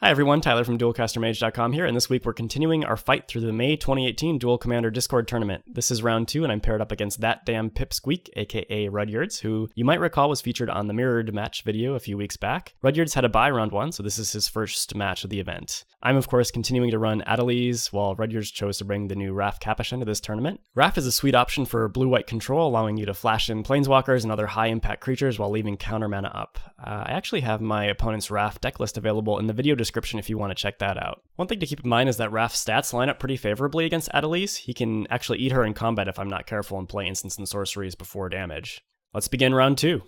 Hi everyone, Tyler from Duelcaster here, and this week we're continuing our fight through the May 2018 Duel Commander Discord tournament. This is round 2, and I'm paired up against that damn Pipsqueak, aka Rudyards, who you might recall was featured on the mirrored match video a few weeks back. Rudyards had a bye round 1, so this is his first match of the event. I'm of course continuing to run Adeliz, while Rudyards chose to bring the new Raff Capashen to this tournament. Raff is a sweet option for blue-white control, allowing you to flash in planeswalkers and other high-impact creatures while leaving counter mana up. I actually have my opponent's Raff deck list available in the video description if you want to check that out. One thing to keep in mind is that Raff's stats line up pretty favorably against Adeliz. He can actually eat her in combat if I'm not careful and play instants and sorceries before damage. Let's begin round 2.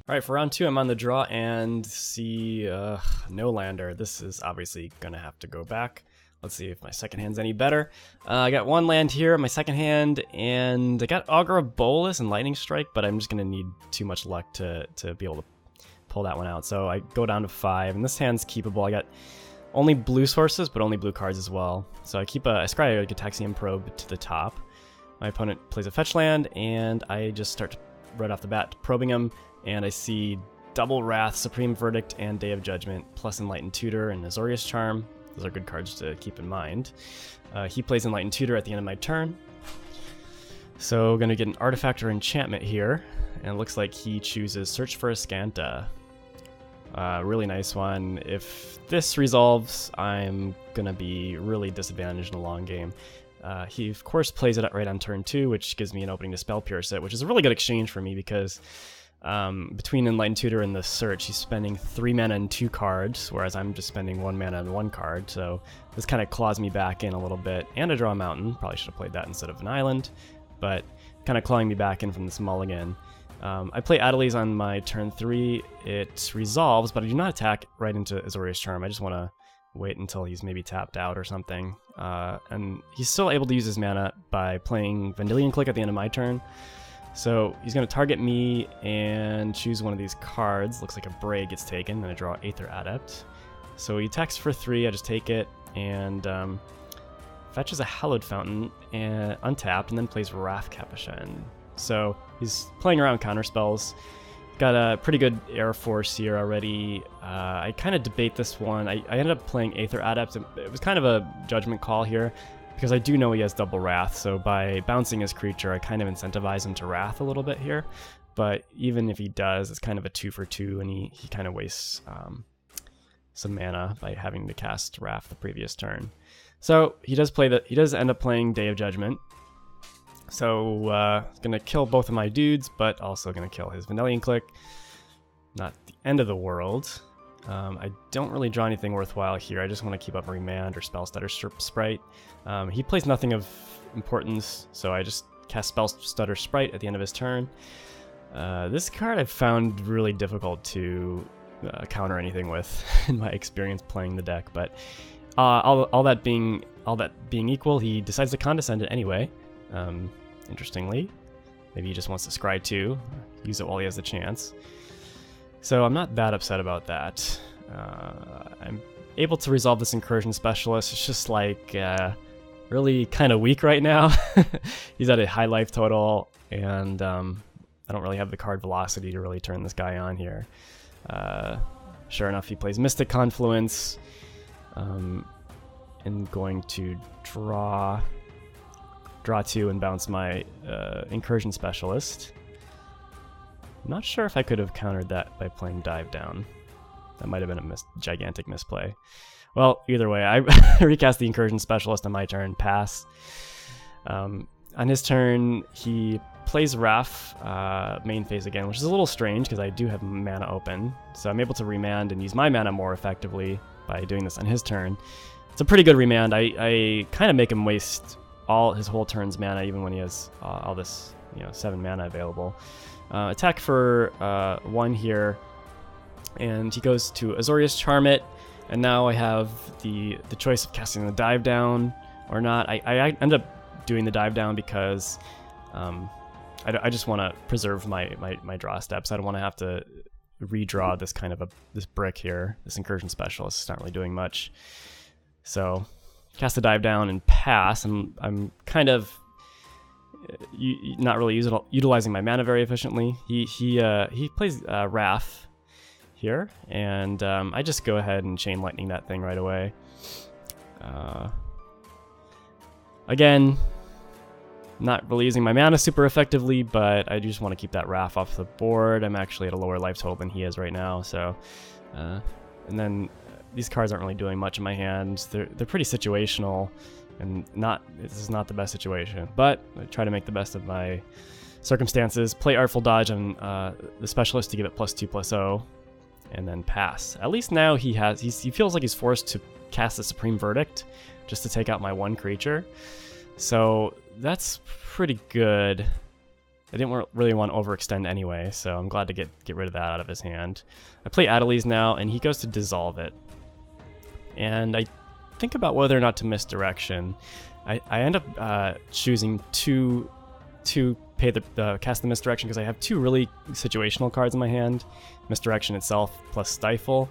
Alright, for round 2 I'm on the draw and see no lander. This is obviously gonna have to go back. Let's see if my second hand's any better. I got one land here in my second hand, and I got aggro-control and lightning strike, but I'm just gonna need too much luck to be able to pull that one out. So I go down to 5, and this hand's keepable. I got only blue sources, but only blue cards as well. So I scry a Gitaxian Probe to the top. My opponent plays a fetch land, and I just start right off the bat probing him, and I see Double Wrath, Supreme Verdict, and Day of Judgment, plus Enlightened Tutor and Azorius Charm. Those are good cards to keep in mind. He plays Enlightened Tutor at the end of my turn. So going to get an artifact or enchantment here. And it looks like he chooses Search for Askanta. Really nice one. If this resolves, I'm going to be really disadvantaged in the long game. He, of course, plays it right on turn 2, which gives me an opening to Spell Pierce it, which is a really good exchange for me because between Enlightened Tutor and the Search, he's spending 3 mana and 2 cards, whereas I'm just spending 1 mana and 1 card, so this kind of claws me back in a little bit. And I draw a mountain. Probably should have played that instead of an island, but kind of clawing me back in from this mulligan. I play Adeliz on my turn 3. It resolves, but I do not attack right into Azorius Charm. I just want to wait until he's maybe tapped out or something. And he's still able to use his mana by playing Vendilion Clique at the end of my turn. So he's going to target me and choose one of these cards. Looks like a Bray gets taken, and I draw Aether Adept. So he attacks for 3, I just take it, and fetches a Hallowed Fountain and untapped, and then plays Raff Capashen. So he's playing around counterspells. Got a pretty good Air Force here already. I kind of debate this one. I ended up playing Aether Adept. It was kind of a judgment call here, because I do know he has Double Wrath, so by bouncing his creature, I kind of incentivize him to Wrath a little bit here. But even if he does, it's kind of a 2 for 2, and he kind of wastes some mana by having to cast Wrath the previous turn. So he does end up playing Day of Judgment. So it's gonna kill both of my dudes, but also gonna kill his Vendilion Clique. Not the end of the world. I don't really draw anything worthwhile here. I just want to keep up Remand or Spellstutter Sprite. He plays nothing of importance, so I just cast Spellstutter Sprite at the end of his turn. This card I've found really difficult to counter anything with in my experience playing the deck, but all that being equal, he decides to condescend it anyway. Interestingly, maybe he just wants to scry 2, use it while he has the chance. So I'm not that upset about that. I'm able to resolve this Incursion Specialist. It's just like really kind of weak right now. He's at a high life total, and I don't really have the card velocity to really turn this guy on here. Sure enough, he plays Mystic Confluence. I'm going to draw 2 and bounce my Incursion Specialist. I'm not sure if I could have countered that by playing Dive Down. That might have been a gigantic misplay. Well, either way, I recast the Incursion Specialist on my turn, pass. On his turn, he plays Raff main phase again, which is a little strange because I do have mana open. So I'm able to remand and use my mana more effectively by doing this on his turn. It's a pretty good remand. I kind of make him waste all his whole turn's mana, even when he has all this 7 mana available. Attack for 1 here, and he goes to Azorius Charm it, and now I have the choice of casting the Dive Down or not. I end up doing the Dive Down because I just want to preserve my draw steps. I don't want to have to redraw this brick here. This Incursion Specialist is not really doing much. So cast the Dive Down and pass, and I'm kind of not really utilizing my mana very efficiently. He plays Raff here, and I just go ahead and Chain Lightning that thing right away. Again, not really using my mana super effectively, but I just want to keep that Raff off the board. I'm actually at a lower life total than he is right now, so... and then these cards aren't really doing much in my hand. They're pretty situational, and this is not the best situation. But I try to make the best of my circumstances. Play Artful Dodge on the Specialist to give it +2/+0, and then pass. At least now he feels like he's forced to cast the Supreme Verdict just to take out my one creature. So that's pretty good. I didn't really want to overextend anyway, so I'm glad to get rid of that out of his hand. I play Adeliz now, and he goes to dissolve it. And I think about whether or not to misdirection. I end up choosing to pay cast the misdirection because I have two really situational cards in my hand, misdirection itself plus stifle.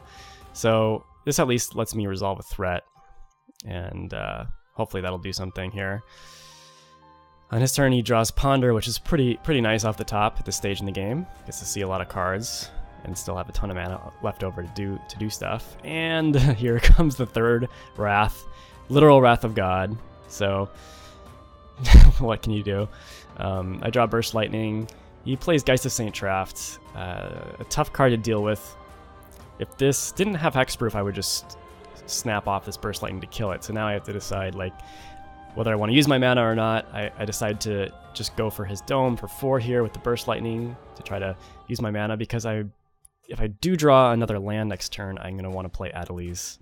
So this at least lets me resolve a threat, and hopefully that'll do something here. On his turn, he draws Ponder, which is pretty nice off the top at this stage in the game. Gets to see a lot of cards and still have a ton of mana left over to do stuff. And here comes the third Wrath, literal Wrath of God. So what can you do? I draw Burst Lightning. He plays Geist of Saint Traft, a tough card to deal with. If this didn't have Hexproof, I would just snap off this Burst Lightning to kill it. So now I have to decide whether I want to use my mana or not. I decide to just go for his Dome for 4 here with the Burst Lightning to try to use my mana, because if I do draw another land next turn, I'm going to want to play Adeliz.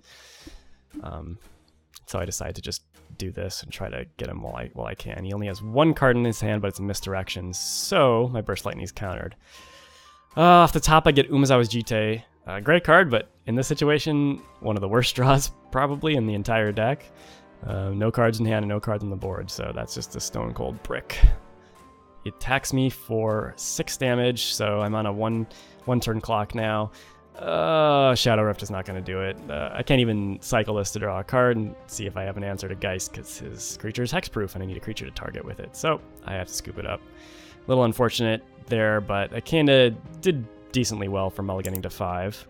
So I decide to just do this and try to get him while I can. He only has 1 card in his hand, but it's a misdirection, so my Burst Lightning is countered. Off the top, I get Umezawa's Jitte. Great card, but in this situation, one of the worst draws probably in the entire deck. No cards in hand and no cards on the board, so that's just a stone cold brick. He attacks me for 6 damage, so I'm on a one turn clock now. Shadow Rift is not going to do it. I can't even cycle this to draw a card and see if I have an answer to Geist, because his creature is hexproof and I need a creature to target with it, so I have to scoop it up. A little unfortunate there, but I kind of did decently well for mulliganing to 5.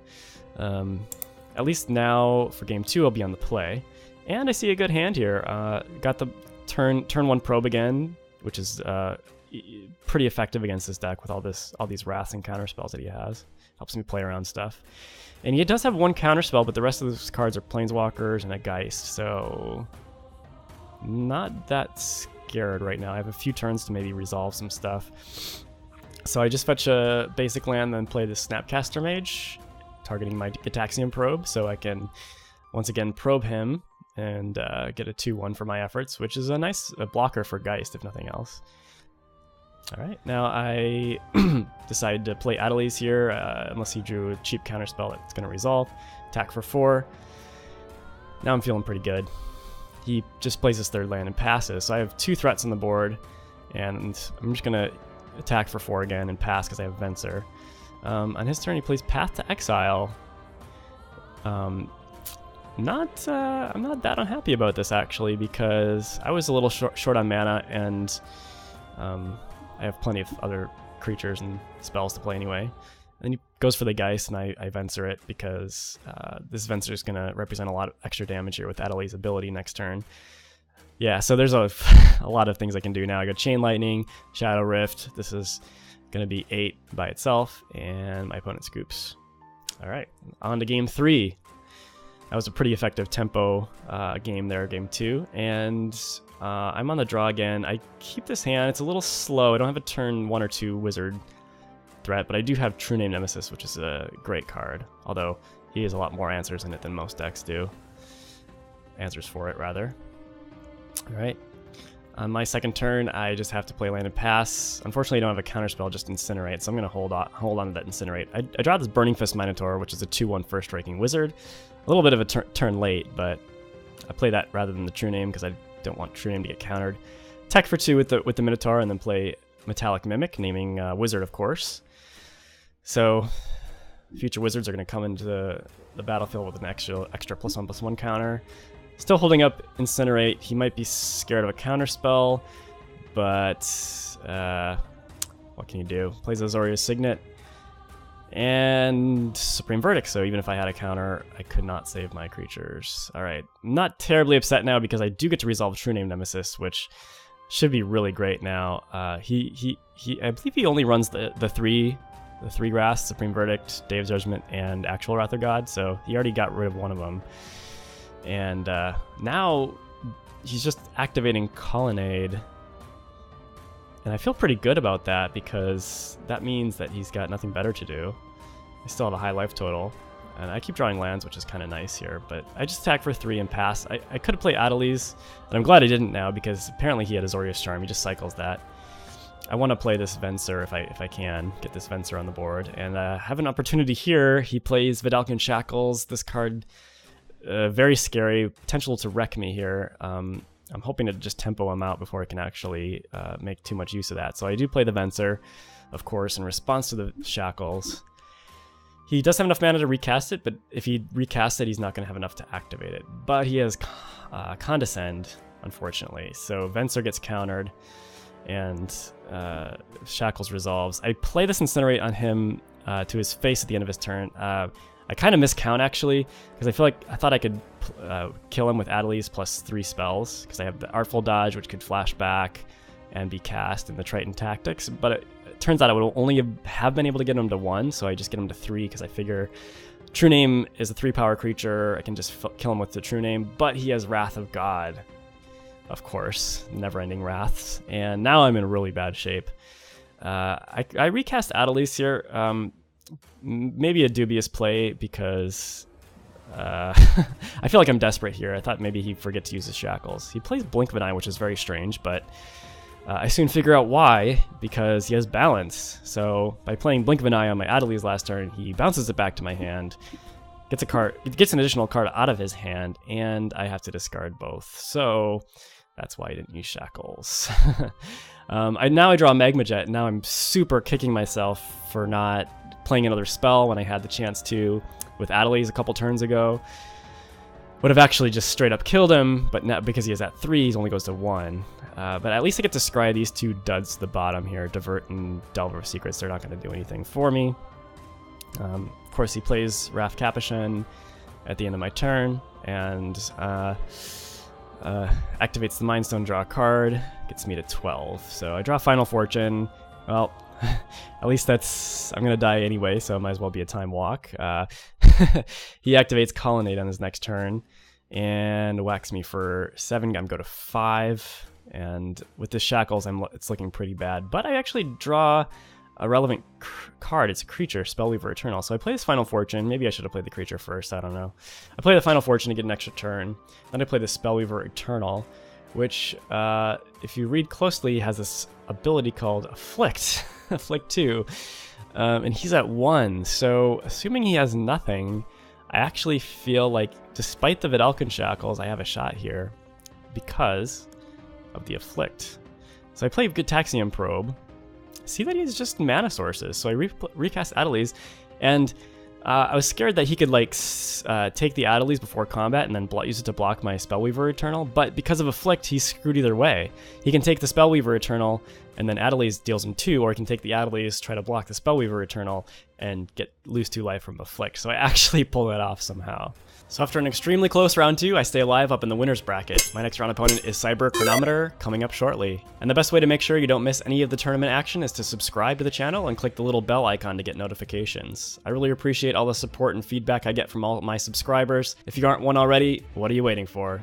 At least now for game 2 I'll be on the play. And I see a good hand here. Got the turn 1 probe again, which is pretty effective against this deck with all these wraths and counter spells that he has. Helps me play around stuff. And he does have 1 counter spell, but the rest of those cards are planeswalkers and a Geist, so not that scared right now. I have a few turns to maybe resolve some stuff. So I just fetch a basic land, then play the Snapcaster Mage, targeting my Gitaxian Probe, so I can once again probe him and get a 2/1 for my efforts, which is a nice blocker for Geist, if nothing else. Alright, now I decided to play Adeliz here, unless he drew a cheap counterspell that's going to resolve. Attack for 4. Now I'm feeling pretty good. He just plays his 3rd land and passes, so I have 2 threats on the board, and I'm just going to attack for 4 again and pass because I have Venser. On his turn, he plays Path to Exile. I'm not that unhappy about this, actually, because I was a little short on mana, and I have plenty of other creatures and spells to play anyway. And then he goes for the Geist, and I Venser it because this Venser is going to represent a lot of extra damage here with Adeliz's ability next turn. Yeah, so there's a lot of things I can do now. I got Chain Lightning, Shadow Rift. This is going to be 8 by itself, and my opponent scoops. All right, on to game 3. That was a pretty effective tempo game there, game 2. And I'm on the draw again. I keep this hand. It's a little slow. I don't have a turn 1 or 2 wizard threat, but I do have True Name Nemesis, which is a great card. Although he has a lot more answers in it than most decks do. Answers for it, rather. All right. On my second turn, I just have to play land and pass. Unfortunately, I don't have a counterspell, just Incinerate, so I'm going to hold on to that Incinerate. I draw this Burning Fist Minotaur, which is a 2/1 first striking wizard. A little bit of a turn late, but I play that rather than the True Name because I don't want True Name to get countered. Tech for 2 with the Minotaur, and then play Metallic Mimic, naming Wizard, of course. So future wizards are going to come into the battlefield with an extra +1/+1 counter. Still holding up Incinerate. He might be scared of a counterspell, but what can you do? Plays Azorius Signet and Supreme Verdict, so even if I had a counter, I could not save my creatures. Alright, I'm not terribly upset now because I do get to resolve True Name Nemesis, which should be really great now. I believe he only runs the three grass, Supreme Verdict, Day of Judgment, and Actual Wrath of God, so he already got rid of one of them. And now he's just activating Colonnade. And I feel pretty good about that because that means that he's got nothing better to do. I still have a high life total. And I keep drawing lands, which is kind of nice here. But I just attack for 3 and pass. I could have played Adeliz, and I'm glad I didn't now because apparently he had Azorius Charm. He just cycles that. I want to play this Venser if I can, get this Venser on the board. And have an opportunity here. He plays Vedalken Shackles. This card, very scary. Potential to wreck me here. I'm hoping to just tempo him out before I can actually make too much use of that. So I do play the Venser, of course, in response to the Shackles. He does have enough mana to recast it, but if he recasts it, he's not going to have enough to activate it. But he has Condescend, unfortunately. So Venser gets countered, and Shackles resolves. I play this Incinerate on him to his face at the end of his turn. I kind of miscount, actually, because I thought I could kill him with Adeliz plus 3 spells, because I have the Artful Dodge, which could flash back and be cast in the Triton Tactics, but it turns out I would only have been able to get him to 1, so I just get him to 3, because I figure True Name is a 3-power creature, I can just kill him with the True Name, but he has Wrath of God, of course, never-ending wraths, and now I'm in really bad shape. I recast Adeliz here, maybe a dubious play because I feel like I'm desperate here. I thought maybe he'd forget to use his Shackles. He plays Blink of an Eye, which is very strange, but I soon figure out why, because he has Balance. So by playing Blink of an Eye on my Adeliz last turn, he bounces it back to my hand, gets an additional card out of his hand, and I have to discard both. So that's why I didn't use Shackles. Now I draw Magma Jet, and now I'm super kicking myself for not playing another spell when I had the chance to with Adeliz a couple turns ago. Would have actually just straight up killed him, but not because he has at 3, he only goes to 1. But at least I get to scry these 2 duds to the bottom here, Divert and Delver of Secrets. They're not going to do anything for me. Of course, he plays Raff Capashen at the end of my turn, and activates the Mind Stone, draw a card, gets me to 12. So I draw Final Fortune. Well, at least I'm gonna die anyway, so it might as well be a time walk. He activates Colonnade on his next turn and whacks me for 7. I'm go to 5, and with the Shackles, it's looking pretty bad. But I actually draw a relevant card. It's a creature, Spellweaver Eternal. So I play this Final Fortune. Maybe I should have played the creature first. I don't know. I play the Final Fortune to get an extra turn. Then I play the Spellweaver Eternal, which, if you read closely, has this ability called Afflict. Afflict 2. And he's at 1. So assuming he has nothing, I actually feel like, despite the Vedalken Shackles, I have a shot here because of the Afflict. So I play Gitaxian Probe. See that he's just mana sources. So I recast Adeliz, and I was scared that he could take the Adeliz before combat and then use it to block my Spellweaver Eternal, but because of Afflict, he's screwed either way. He can take the Spellweaver Eternal, and then Adeliz deals him 2, or he can take the Adeliz, try to block the Spellweaver Eternal, and lose 2 life from Afflict. So I actually pull that off somehow. So after an extremely close round 2, I stay alive up in the winner's bracket. My next round opponent is Cyber Chronometer, coming up shortly. And the best way to make sure you don't miss any of the tournament action is to subscribe to the channel and click the little bell icon to get notifications. I really appreciate all the support and feedback I get from all my subscribers. If you aren't one already, what are you waiting for?